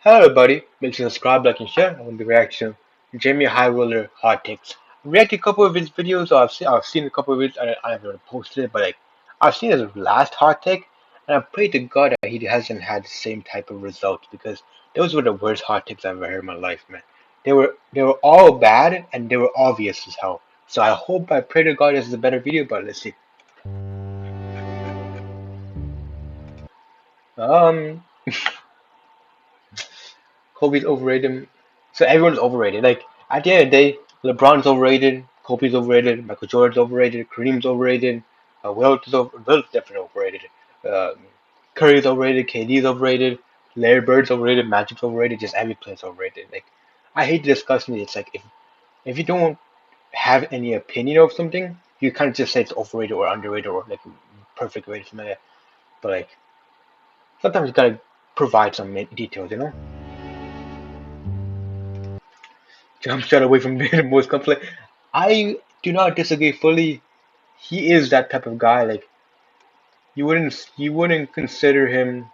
Hello everybody, make sure to subscribe, like, and share. I want the reaction. Jamie High Roller Hot Takes. I reacted a couple of his videos, or I've seen a couple of it. I haven't posted it, but like I've seen his last hot take, and I pray to God that he hasn't had the same type of results because those were the worst hot takes I've ever heard in my life, man. They were all bad and they were obvious as hell. So I pray to God this is a better video, but let's see. Um, Kobe's overrated. So everyone's overrated. Like at the end of the day, LeBron's overrated, Kobe's overrated, Michael Jordan's overrated, Kareem's overrated, Wilt's definitely overrated. Um, Curry's overrated, KD's overrated, Larry Bird's overrated, Magic's overrated. Just every player's overrated. Like I hate discussing it. It's like if you don't have any opinion of something, you kind of just say it's overrated or underrated or like perfect rated something like that. But like sometimes you gotta provide some details, you know. Jump shot away from being the most complex. I do not disagree fully. He is that type of guy. Like you wouldn't consider him.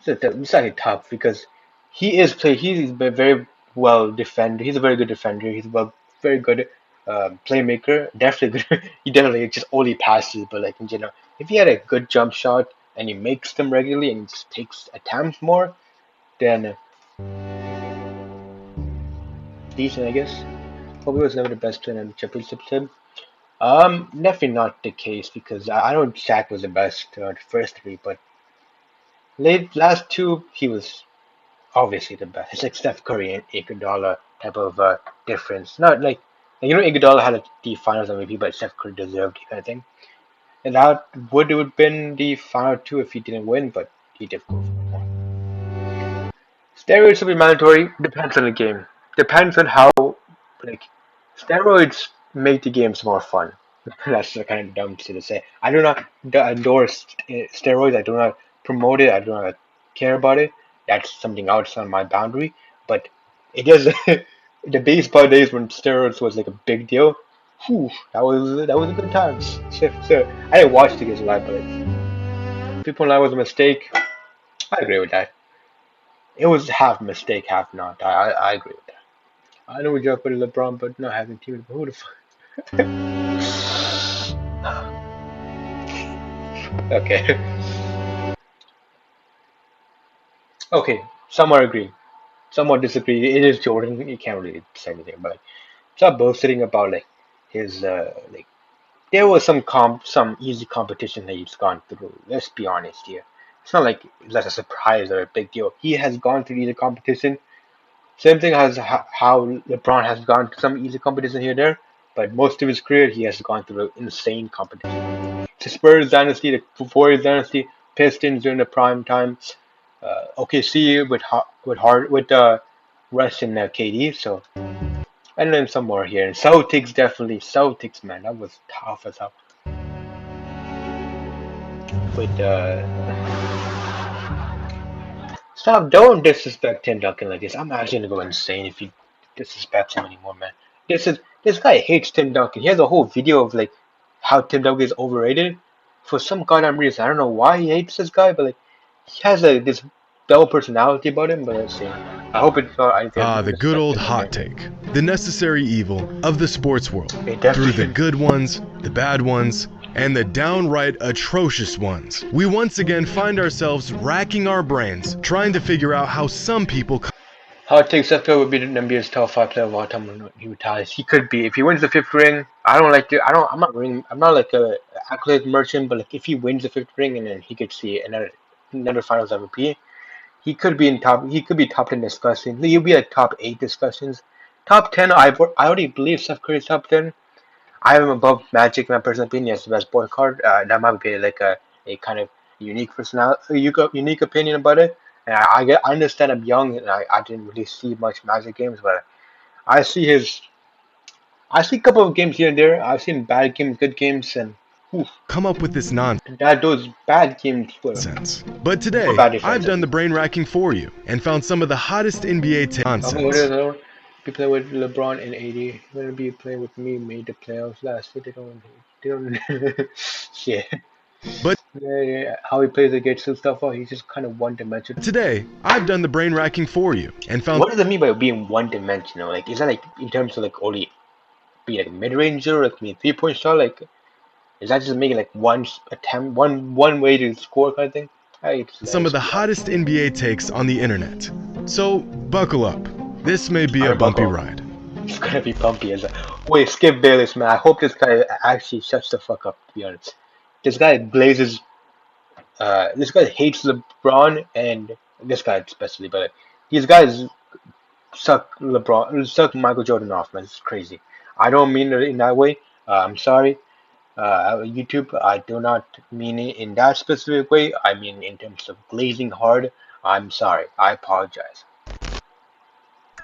It's actually tough because he's a very well defender. He's a very good defender. Very good playmaker. Definitely good. He definitely just only passes, but like in general, if he had a good jump shot and he makes them regularly and he just takes attempts more, then decent, I guess. Kobe was never the best player in the championship team. Definitely not the case because I know Shaq was the best the first three, but last two he was obviously the best. It's like Steph Curry and Iguodala type of difference. Not Iguodala had the Finals MVP, but Steph Curry deserved it kind of thing. And that would have been the final two if he didn't win, but he did go for one. Steroids should be mandatory. Depends on the game. Depends on how like steroids make the games more fun. That's the kind of dumb shit to say. I do not endorse steroids. I do not promote it. I do not care about it. That's something outside my boundary. But it is the baseball days when steroids was like a big deal. Whew, that was a good times. So, I didn't watch the games live, but people know it was a mistake. I agree with that. It was half mistake, half not. I agree with that. I know we joke with LeBron, but not having team. Who the fuck? Okay. Okay. Somewhat agree. Somewhat disagree. It is Jordan. You can't really say anything about it. Stop boasting about like his like. There was some easy competition that he's gone through. Let's be honest here. It's not like that's a surprise or a big deal. He has gone through easy competition. Same thing as how LeBron has gone through some easy competition here and there, but most of his career he has gone through insane competition. The Spurs dynasty, the Warriors dynasty, Pistons during the prime time, OKC with Russ and KD. So and then some more here. And Celtics definitely Celtics, man, that was tough as hell. With Stop, don't disrespect Tim Duncan like this. I'm actually gonna go insane if you disrespect him anymore, man. This guy hates Tim Duncan. He has a whole video of like how Tim Duncan is overrated for some goddamn reason. I don't know why he hates this guy, but like he has this dull personality about him. But let's see. I hope it's not anything to do Ah, with the good disrespect old him. hot Okay. take. The necessary evil of the sports world. It Through the definitely. good ones, the bad ones, and the downright atrocious ones. We once again find ourselves racking our brains, trying to figure out how some people. Hot take Steph Curry would be the NBA's top five player of all time when he retires. He could be if he wins the fifth ring. I don't like it. I don't. I'm not ring. I'm not like a accolade merchant, but like if he wins the fifth ring and then he could see another Finals MVP, he could be in top. He could be top 10 discussions. He'll be like top eight discussions. Top 10. I already believe Steph Curry's top 10. I have him above Magic. In my personal opinion, as the best point card. That might be like a kind of unique personality, unique opinion about it. And I understand I'm young and I didn't really see much Magic games, but I see his I see a couple of games here and there. I've seen bad games, good games, and oof, Come up with this that those bad games nonsense. But were today, bad I've defensive. done the brain racking for you and found some of the hottest NBA Okay, what is nonsense. it? Be playing with LeBron and AD. Gonna be playing with me. Made the playoffs last year. They don't. Shit. But How he plays against Mustafa, he's just kind of one-dimensional. today, I've done the brain racking for you and found What does it mean by being one-dimensional? Like, is that like in terms of like only being like mid-ranger, like being three-point shot? Like, is that just making like one attempt, one way to score kind of thing? It's some of hilarious the to be honest. hottest NBA takes on the internet. So, buckle up. This may be a bumpy Unbuckle. ride. It's gonna be bumpy as a. Wait, Skip Bayless, man. I hope this guy actually shuts the fuck up. To be honest, this guy blazes. This guy hates LeBron, and this guy especially. But these guys suck Michael Jordan off, man. It's crazy. I don't mean it in that way. I'm sorry, YouTube. I do not mean it in that specific way. I mean in terms of glazing hard. I'm sorry. I apologize.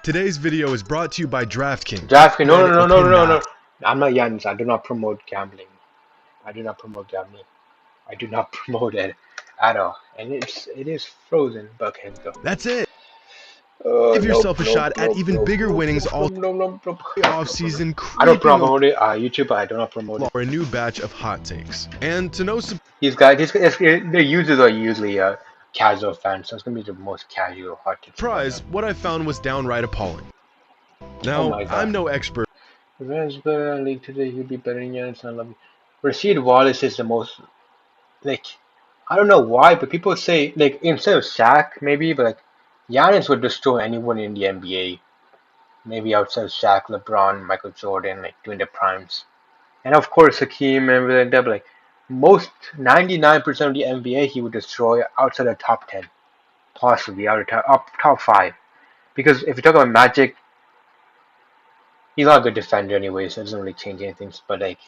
Today's video is brought to you by DraftKings. DraftKings, no, Red no, no, no, no, no. Epinat. I'm not Yanis. I do not promote gambling. I do not promote gambling. I do not promote it at all. And it is frozen. But okay, let's go. That's it. Give Nope, yourself a nope, shot at nope, even nope, bigger nope, winnings nope, all nope, nope, nope, off-season, I don't creeping promote it. YouTube, I do not promote it. for a new batch of hot takes. And to no These guys, their users are usually casual fans, so it's gonna be the most casual hot takes right now. surprise, what I found was downright appalling. Oh Now, my I'm god. no expert. Revenge better league today. He'll be better than Giannis. I love you. Rasheed Wallace is the most like I don't know why, but people say like instead of Shaq maybe, but like Giannis would destroy anyone in the NBA. Maybe outside Shaq, LeBron, Michael Jordan, like during their primes. And of course Hakeem and everything like that, but like most 99% of the NBA he would destroy outside the top 10, possibly out of top 5. Because if you talk about Magic, he's not a good defender anyway, so it doesn't really change anything. But like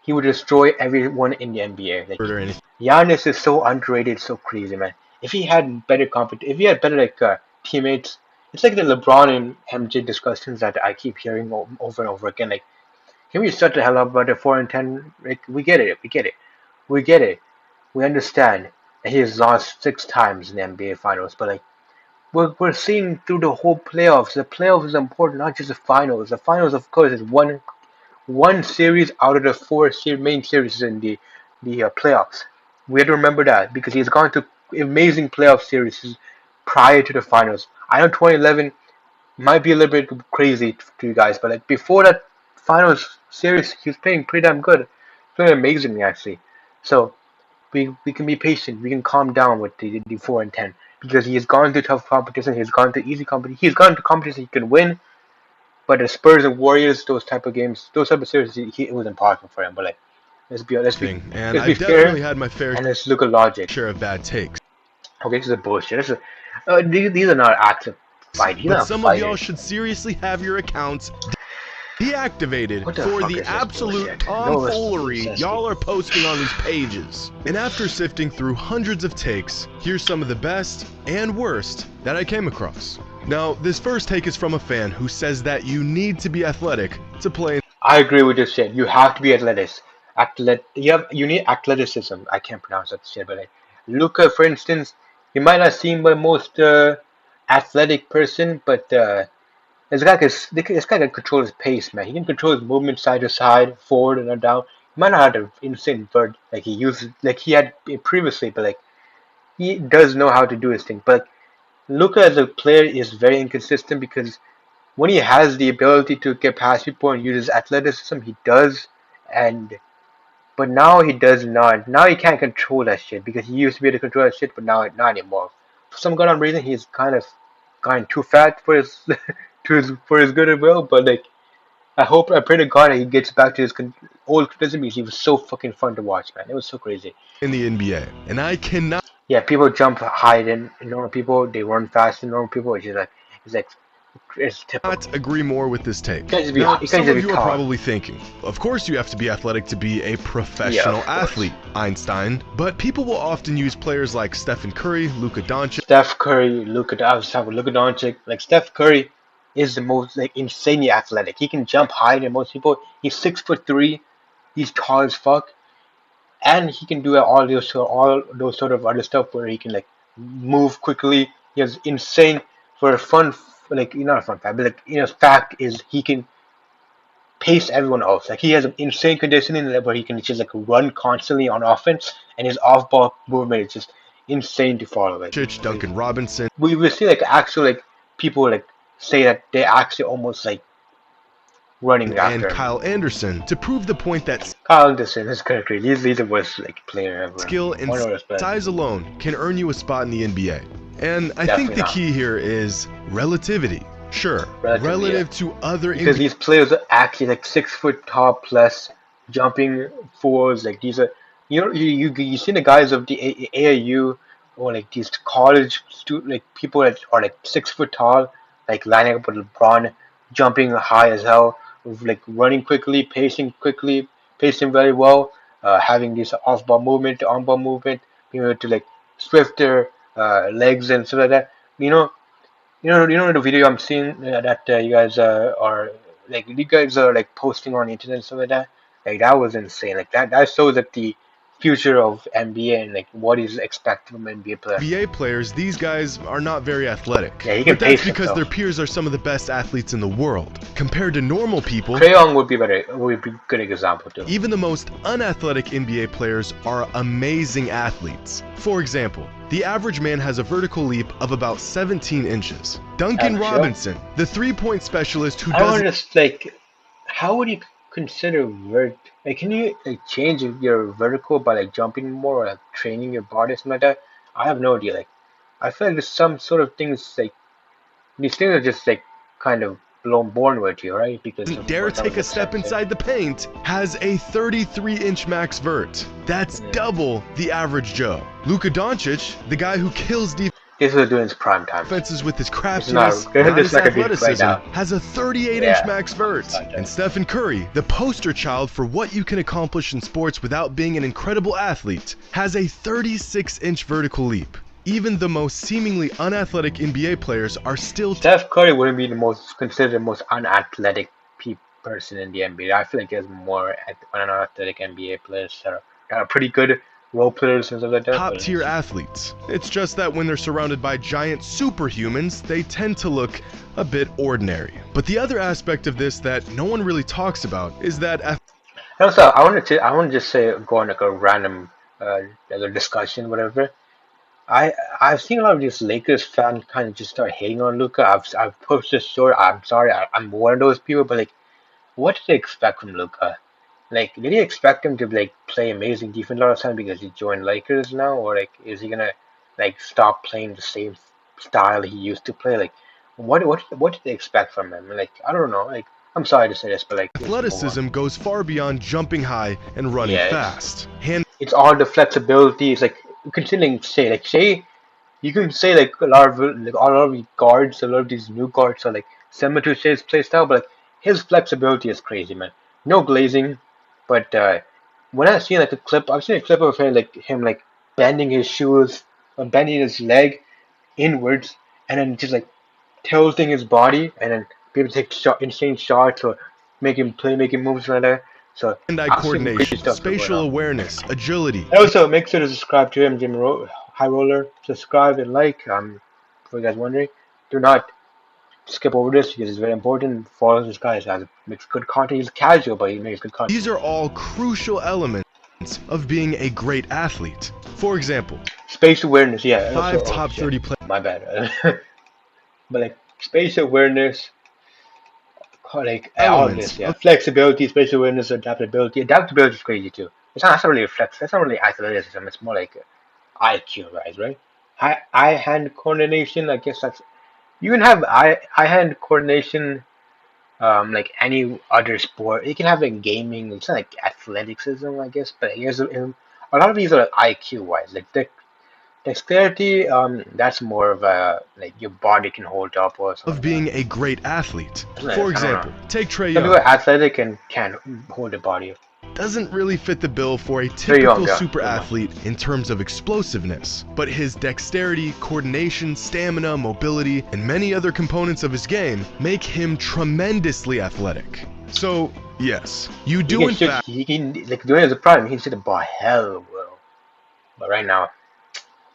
he would destroy everyone in the NBA. Like Or anything. Giannis is so underrated, so crazy, man. If he had better if he had better like teammates, it's like the LeBron and MJ discussions that I keep hearing over and over again. Like, can we shut the hell up about the 4-10? Like, we get it, we get it, we understand. And he has lost 6 times in the NBA Finals, but like we're seeing through the whole playoffs. The playoffs is important, not just the finals. The finals, of course, is one series out of the four main series in the playoffs. We have to remember that because he's gone to amazing playoff series prior to the finals. I know 2011 might be a little bit crazy to you guys, but like before that finals series, he was playing pretty damn good, playing amazingly actually. So we can be patient. We can calm down with the 4-10 because he has gone to tough competition. He's gone to easy competition. He's gone to competition he can win. But the Spurs and Warriors, those type of games, those type of series, it was impossible for him. But like, And let's be I've definitely fair had my fair and let's look at logic. share of bad takes. Okay, this is bullshit. These are not acts of fight. He's But not some of y'all fighting. should seriously have your accounts deactivated What the for fuck the is this absolute bullshit? No tomfoolery necessity. y'all are posting on these pages. And after sifting through hundreds of takes, here's some of the best and worst that I came across. Now, this first take is from a fan who says that you need to be athletic to play. I agree with this shit. You have to be athletic. You need athleticism. I can't pronounce that shit, but like Luca, for instance, he might not seem the most athletic person, but this guy can control his pace, man. He can control his movement side to side, forward and down. He might not have the insane vert like he had previously, but like he does know how to do his thing. But Luca as a player is very inconsistent because when he has the ability to get past people and use his athleticism, he does. And but now he does not. Now he can't control that shit because he used to be able to control that shit, but now not anymore. For some goddamn reason, he's kind of gotten too fat for his for his good and will. But like, I pray to God that he gets back to his old condition because he was so fucking fun to watch, man. It was so crazy. In the NBA. And I cannot Yeah, people jump higher than normal people. They run faster than normal people. It's like it's typical. agree more with this take. You Now, can't some just of be you are tall. probably thinking, of course you have to be athletic to be a Yeah, professional of course. athlete, Einstein, but people will often use players like Stephen Curry, Luka Doncic, Steph Curry, I was talking Luka Doncic. Like Steph Curry is the most like insanely athletic. He can jump higher than most people. He's 6'3". He's tall as fuck, and he can do all those sort of other stuff where he can like move quickly. He has insane for a fun like not a fun fact, but like fact is he can pace everyone else. Like he has an insane conditioning where he can just like run constantly on offense, and his off-ball movement is just insane to follow. Like Duncan Robinson, we will see like actual like people like say that they actually almost like running and after him. Kyle Anderson to prove the point that Kyle Anderson is kind of crazy. He's the worst like player ever. skill and One of the worst players. size alone can earn you a spot in the NBA. And I think Definitely the not. key here is relativity. Sure, relative to other Because these players are actually like 6 foot tall plus, jumping forwards. Like these are, you see the guys of the AAU or like these college student like people that are like 6 foot tall, like lining up with LeBron, jumping high as hell, like running quickly, pacing very well, having this off ball movement, on ball movement, being able to like swifter legs and stuff like that. You know, the video I'm seeing that you guys are like you guys are like posting on the internet and stuff like that. Like that was insane. Like that shows that the future of NBA and like what is expected from NBA player. NBA players, these guys are not very athletic. Yeah, he can but that's pace because himself. their peers are some of the best athletes in the world. Compared to normal people, Trae Young would be a good example too. even the most unathletic NBA players are amazing athletes. For example, the average man has a vertical leap of about 17 inches. Duncan Robinson, the three-point specialist who I don't does understand, like, how would you consider like, can you like change your vertical by like jumping more or like training your body or something like that? I have no idea. Like, I feel like there's some sort of things like these things are just like kind of born with you, right? Because doesn't of dare what I take was a step accepted. inside the paint has a 33-inch max vert. That's double the average Joe. Luka Doncic, the guy who kills This was doing his prime time. defenses with his It's craftiness, not not this his not gonna be right athleticism, now. has a 38-inch Yeah. max vert. And Stephen Curry, the poster child for what you can accomplish in sports without being an incredible athlete, has a 36-inch vertical leap. Even the most seemingly unathletic NBA players are still Steph Curry wouldn't be considered the most unathletic person in the NBA. I feel like there's more unathletic NBA players that are pretty good role players and stuff like that. top-tier athletes. It's just that when they're surrounded by giant superhumans, they tend to look a bit ordinary. But the other aspect of this that no one really talks about is that And also, I want to just say go on like a random other discussion, whatever. I've seen a lot of these Lakers fans kind of just start hating on Luca. I've posted this story. I'm sorry, I'm one of those people, but like, what did they expect from Luca? Like, did he expect him to like play amazing defense all the time because he joined Lakers now, or like, is he gonna like stop playing the same style he used to play? Like, what did they expect from him? Like, I don't know. Like, I'm sorry to say this, but like, athleticism goes far beyond jumping high and running fast. It's all the flexibility. It's like considering say you can say like a lot of the guards, a lot of these new guards are like similar to Shay's play style, but like his flexibility is crazy, man. No glazing, but when I see like a clip, I've seen a clip of him like bending his shoes, or bending his leg inwards, and then just like tilting his body, and then be able to take insane shots or making moves like that. So hand-eye I've seen crazy coordination, stuff going spatial on. awareness, agility. And also, make sure to subscribe to him, High Roller. Subscribe and like. For you guys wondering, do not skip over this because it's very important. Follow this guy. He makes good content. He's casual, but he makes good content. These are all crucial elements of being a great athlete. For example, Space awareness. Yeah. five Also, top 30 players. my bad. But like space awareness, like all of this, yeah. Flexibility, spatial awareness, adaptability. Adaptability is crazy too. That's not really flex. That's not really athleticism. It's more like IQ, right? Eye-hand coordination. I guess that's you can have eye-hand coordination. Like any other sport, you can have like gaming. It's not like athleticism, I guess. But here's a lot of these are like IQ wise. Like dexterity, that's more of a like your body can hold up or something. Of being a great athlete. Like For example, take Trae some people Young. are athletic and can't hold the body. Doesn't really fit the bill for a typical yeah. super athlete in terms of explosiveness, but his dexterity, coordination, stamina, mobility, and many other components of his game make him tremendously athletic. So, yes, you do in fact He can like during his prime, he can shoot the ball hell well. But right now,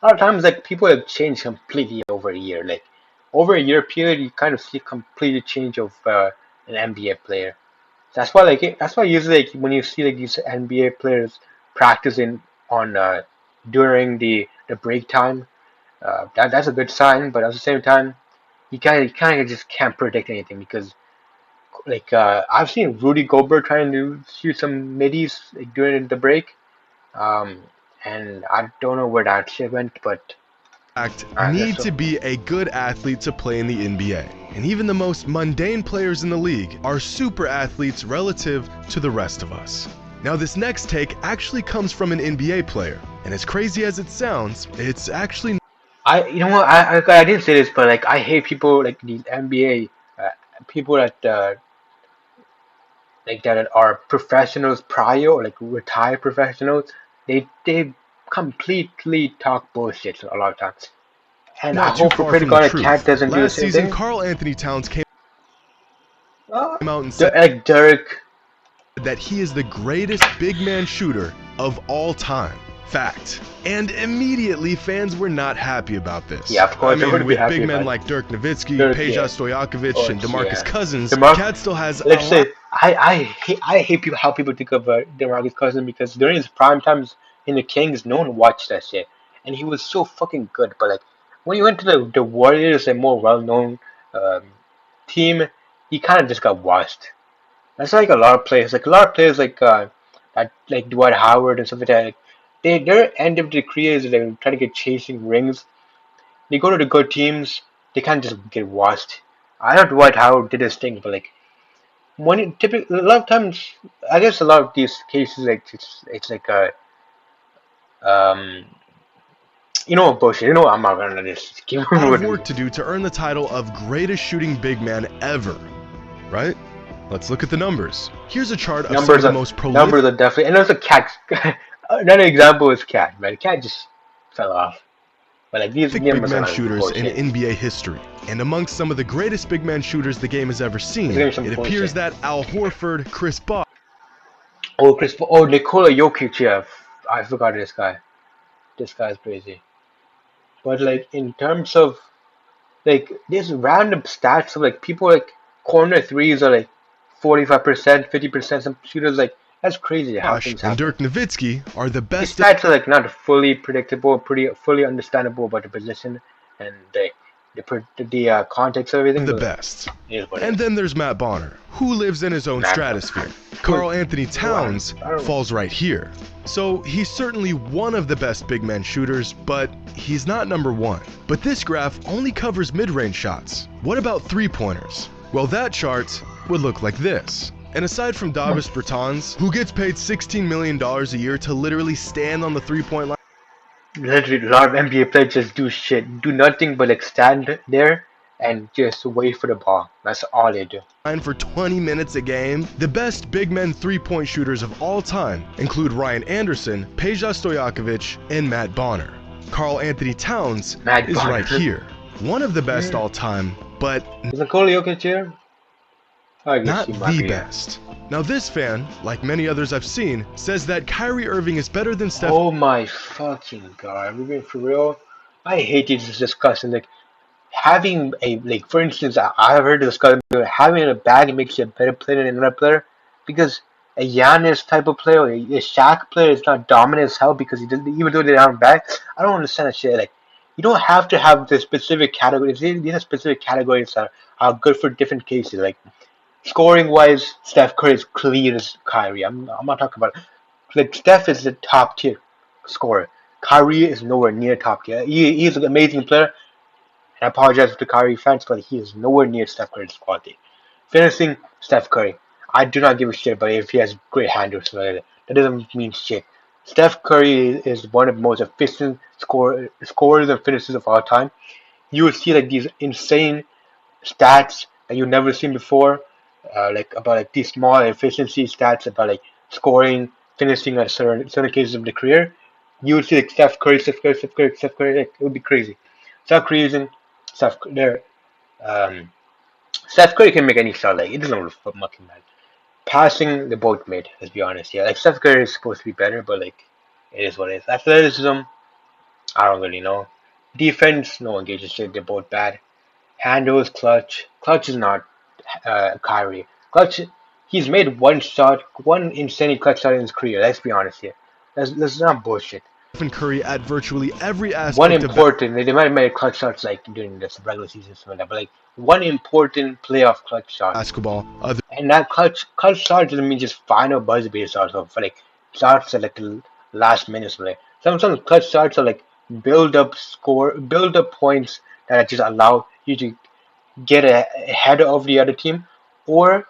a lot of times like people have changed completely over a year. Like over a year period, you kind of see completely change of an NBA player. That's why that's why usually like when you see like these NBA players practicing on during the break time, that's a good sign. But at the same time, you kind of just can't predict anything because I've seen Rudy Gobert trying to shoot some middies like, during the break, um, and I don't know where that shit went, but that's Need so. to be a good athlete to play in the NBA. And even the most mundane players in the league are super athletes relative to the rest of us. Now, this next take actually comes from an NBA player, and as crazy as it sounds, it's actually You know what I didn't say this, but like I hate people like these NBA people that are professionals prior or like retired professionals. They completely talk bullshit a lot of times, and I not too hope for far pretty from the God that Cat truth. doesn't do the Last same season, thing. Karl Anthony Towns came Uh, out and said Like Dirk. that he is the greatest big man shooter of all time. Fact. And immediately fans were not happy about Yeah, this. of I course I mean, wouldn't be with happy big if men I like Dirk Nowitzki, Dirk. Peja Yeah. Stojakovic, Oh and DeMarcus yeah. Cousins, Demarc. Cat still has a Let's lot say I hate people how people think of Demarcus Cousins because during his prime times in the Kings, no one watched that shit, and he was so fucking good. But like when he went to the Warriors, a more well-known um, team, he kind of just got washed. That's like a lot of players. Like a lot of players like Dwight Howard and stuff like that. Like, their end of their career is like trying to get chasing rings. They go to the good teams, they can't just get washed. I know Dwight Howard did his thing, but like when it typically a lot of times, I guess a lot of these cases like it's like a um bullshit. I'm not gonna just keep of moving. work to do to earn the title of greatest shooting big man ever, right? Let's look at the numbers. Here's a chart of some of Numbers the are most prolific numbers are definitely, and also Cat. Another example is Cat. Right, Cat just fell off. But like these big numbers are man not shooters in bullshit. NBA history. And amongst some of the greatest big man shooters the game has ever It's seen, gonna be some it appears bullshit. that Al Horford, Chris Bosh, Oh, Nikola Jokic. Yeah, I forgot this guy. This guy's crazy. But like in terms of like there's random stats of like people like corner threes are like 45%, 50%. Some shooters like that's crazy how things and happen. Dirk Nowitzki are the These best stats are like not fully predictable, pretty fully understandable about the position and the context of of everything. the But like, best. it is what it And is. then there's Matt Bonner, who lives in his own Mad. stratosphere. Who? Karl Anthony Who? Towns I don't know. falls right here. So he's certainly one of the best big man shooters, but he's not number one. But this graph only covers mid-range shots. What about three-pointers? Well, that chart would look like this. And aside from Davis Bertans, who gets paid $16 million a year to literally stand on the three-point line Literally, a lot of NBA players just do shit, do nothing but like stand there and just wait for the ball. That's all they do. for 20 minutes a game, the best big men three-point shooters of all time include Ryan Anderson, Peja Stojakovic, and Matt Bonner. Karl Anthony Towns Mad is right Bonner. here, one of the best all time, but Is Nikola Jokic here? I guess not he might the be here. best. Now this fan, like many others I've seen, says that Kyrie Irving is better than Steph Oh my fucking god, are we being for real? I hate this discussion. Like having a like for instance, I've heard the discussion having a bag makes you a better player than another player because a Giannis type of player, or a Shaq player is not dominant as hell because he doesn't even though they don't have a bag. I don't understand that shit. Like you don't have to have the specific categories. These are specific categories that are good for different cases. Like scoring wise, Steph Curry is clear as Kyrie. I'm not talking about like Steph is the top tier scorer. Kyrie is nowhere near top tier. He's an amazing player. And I apologize to Kyrie fans, but he is nowhere near Steph Curry's quality. Finishing Steph Curry. I do not give a shit about if he has great handles. That doesn't mean shit. Steph Curry is one of the most efficient scorers and finishers of all time. You will see like these insane stats that you've never seen before, like about like these small efficiency stats about like scoring, finishing at certain cases of the career. You would see like Steph Curry, Steph Curry, Steph Curry, Steph Curry. Like, it would be crazy. Steph Curry isn't Steph there. Um, Steph Curry can make any shot. Like it doesn't really fucking matter. Passing, they both made. Let's be honest. Yeah, like Steph Curry is supposed to be better, but like it is what it is. Athleticism, I don't really know. Defense, no one gives a shit. They're both bad. Handles, clutch. Clutch is not Kyrie. Clutch, He's made one shot, one insanely clutch shot in his career. Let's be honest here. Let's not bullshit. Stephen Curry at virtually every One aspect of important, they might have made clutch shots like during this regular season, something like that, but like one important playoff clutch shot. basketball. Other And that clutch shot doesn't mean just final buzzer beater shots or for like shots at like the last minute. Like some clutch shots are like build up points that just allow you to get ahead of the other team, or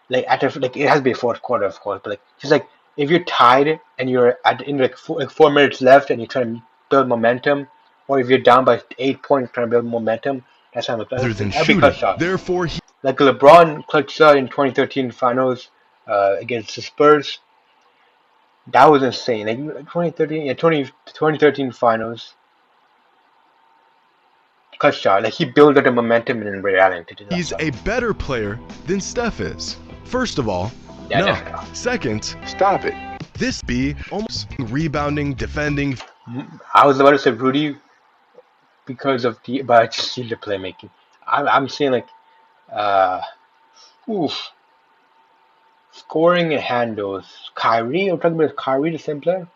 like like it has to be a fourth quarter, of course, but like just like if you're tied and you're in like 4 minutes left and you're trying to build momentum, or if you're down by 8 points trying to build momentum, that's how than every clutch shooting. shot. Therefore, he Like LeBron clutch shot in 2013 finals against the Spurs. That was insane. Like 2013, yeah, 2013 finals clutch shot. Like he built up the momentum in Ray Allen to do that. he's a better player than Steph is. First of all, Yeah, no. definitely. Second, Stop it. this be almost rebounding, defending. I was about to say Rudy because of but I just see the playmaking. I'm seeing like oof, scoring and handles. Kyrie, I'm talking about Kyrie, the same player.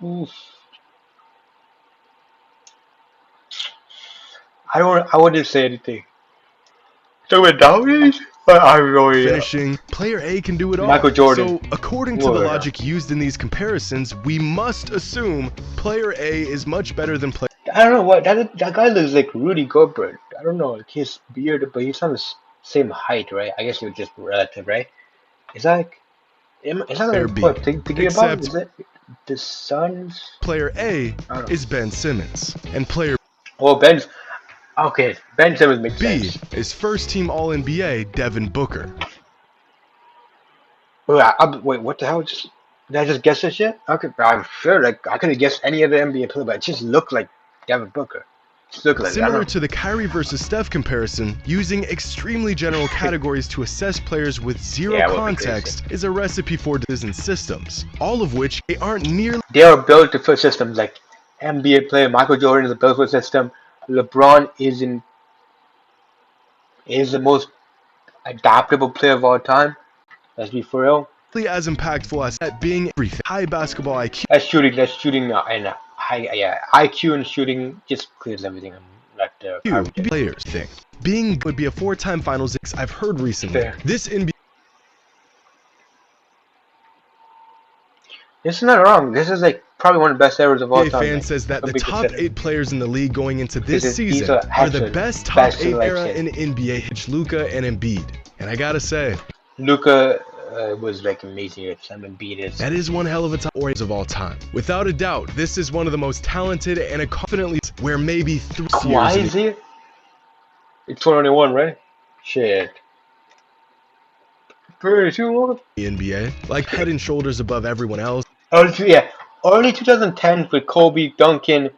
Oof. I wouldn't say anything. Talking about Downey? I really Finishing, player A can do it all. Michael Jordan. So, according to Oh, the yeah. logic used in these comparisons, we must assume player A is much better than player. I don't know what that guy looks like Rudy Gobert. I don't know, like his beard, but he's on the same height, right? I guess it was just relative, right? Is that like, is that Player like B. what thinking about? Except Is it the Suns? Player A I don't know. is Ben Simmons, and player Well, okay. Ben Simmons makes B sense. is first team All NBA Devin Booker. Wait, what the hell? Did I just guess this shit? I'm sure, like I could have guessed any other NBA player, but it just looked like Devin Booker. Just looked like I don't Similar know. to the Kyrie versus Steph comparison, using extremely general categories to assess players with zero Yeah, it would be context is a recipe for decision systems, all of which they aren't nearly They are built for systems like NBA player Michael Jordan is built for a system. LeBron is the most adaptable player of all time. Let's be for real. as impactful as at being everything. High basketball IQ, That's shooting, and high, yeah, IQ and shooting just clears everything. Like the Kyrie did. players thing. Being would be a four-time finals I've heard recently. Fair. This NBA This is not wrong. This is like probably one of the best eras of all time. fan like, says that don't the be top considered. 8 players in the league going into this These season are are the excellent. best top Best 8 like era shit. in NBA. Luka and Embiid. And I gotta say, Luka was like amazing. Simon beat it. that is one hell of a top warriors of all time. Without a doubt, this is one of the most talented and a confidently where maybe 3 Why years is he? It's 2021, right? Shit. 32. in the NBA, like head and shoulders above everyone else. Early 2010 with Kobe, Duncan,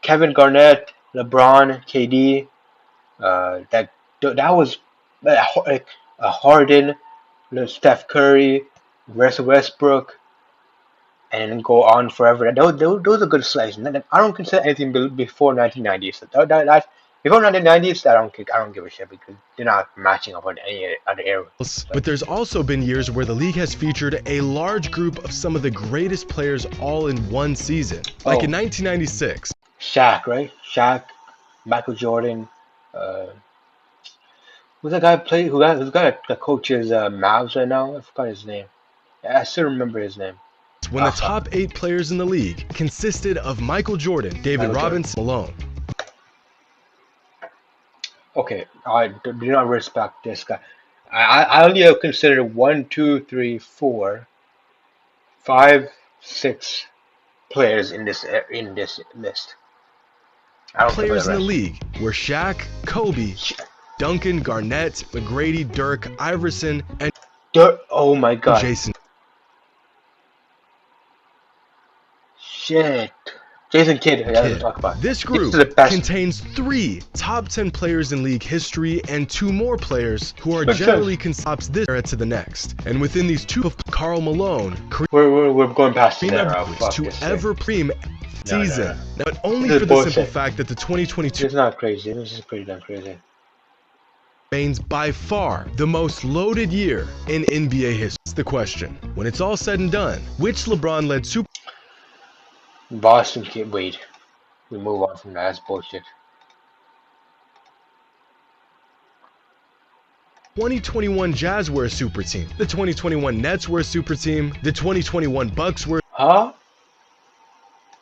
Kevin Garnett, LeBron, KD. That was like Harden, Steph Curry, Russell Westbrook, and go on forever. Those are good slices. I don't consider anything before 1990s. Before 1990s, I don't give a shit because they're not matching up on any other era. But there's also been years where the league has featured a large group of some of the greatest players all in one season. Like in 1996. Shaq, right? Shaq, Michael Jordan. Who's that guy play? Who's got a coach's Mavs right now? I forgot his name. Yeah, I still remember his name. When the top 8 players in the league consisted of Michael Jordan, David Robinson alone. Okay, I do not respect this guy. I only have considered 1, 2, 3, 4, 5, 6 players in this list. I don't Players in care the about league were Shaq, Kobe, Duncan, Garnett, McGrady, Dirk, Iverson, and oh my god. Jason. Shit. Jason Kidd. Let's talk about. This group This is the best. contains 3 top 10 players in league history and 2 more players who are Makes generally considered this era to the next. And within these 2 of Karl Malone, We're going past this Kareem era. Abdul Fuck to this shit. ever prime season. But only This is for the simple bullshit. fact that the 2022 It's not crazy. This is pretty damn crazy. remains by far the most loaded year in NBA history. That's the question. When it's all said and done, which LeBron-led super Boston can't wait. We move on from that. That's bullshit. 2021 Jazz were a super team. The 2021 Nets were a super team. The 2021 Bucks were Huh?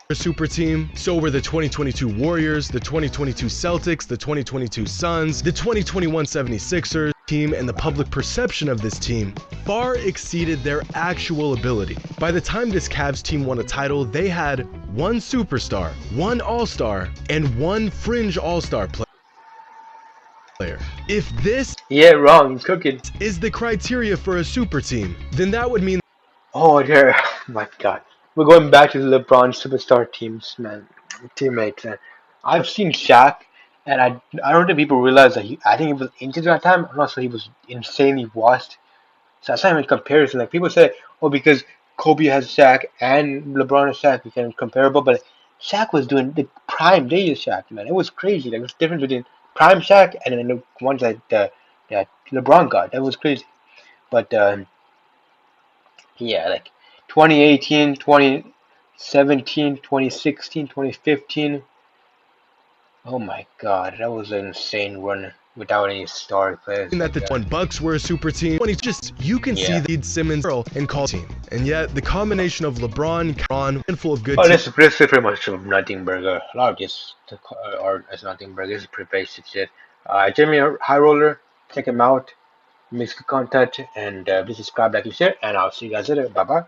a super team. So were the 2022 Warriors, the 2022 Celtics, the 2022 Suns, the 2021 76ers team, and the public perception of this team far exceeded their actual ability. By the time this Cavs team won a title, they had one superstar, one all-star, and one fringe all-star player. If this Yeah, wrong. He's cooking. is the criteria for a super team, then that would mean Oh, there. My God. We're going back to the LeBron superstar teams, man. Teammates, man. I've seen Shaq, and I don't think people realize that I think he was injured at that time. I'm not sure he was insanely washed. So that's not even a comparison. Like people say, oh, because Kobe has Shaq and LeBron has Shaq, we can comparable. But Shaq was doing the prime days of Shaq, man. It was crazy. Like there's a difference between prime Shaq and then the ones that LeBron got. That was crazy. But yeah, like 2018, 2017, 2016, 2015. Oh my God, that was an insane run without any star players. that the one Bucks were a super team. You can see Yeah. the Simmons, Earl, and Call team, and yet the combination of LeBron, Kron, handful of good Oh, teams. this is pretty much of Nothing Burger. A lot of this art as Nothing Burger. This is pretty basic shit. Jimmy High Roller, check him out. Makes good content, and please subscribe, like, and share. And I'll see you guys later. Bye bye.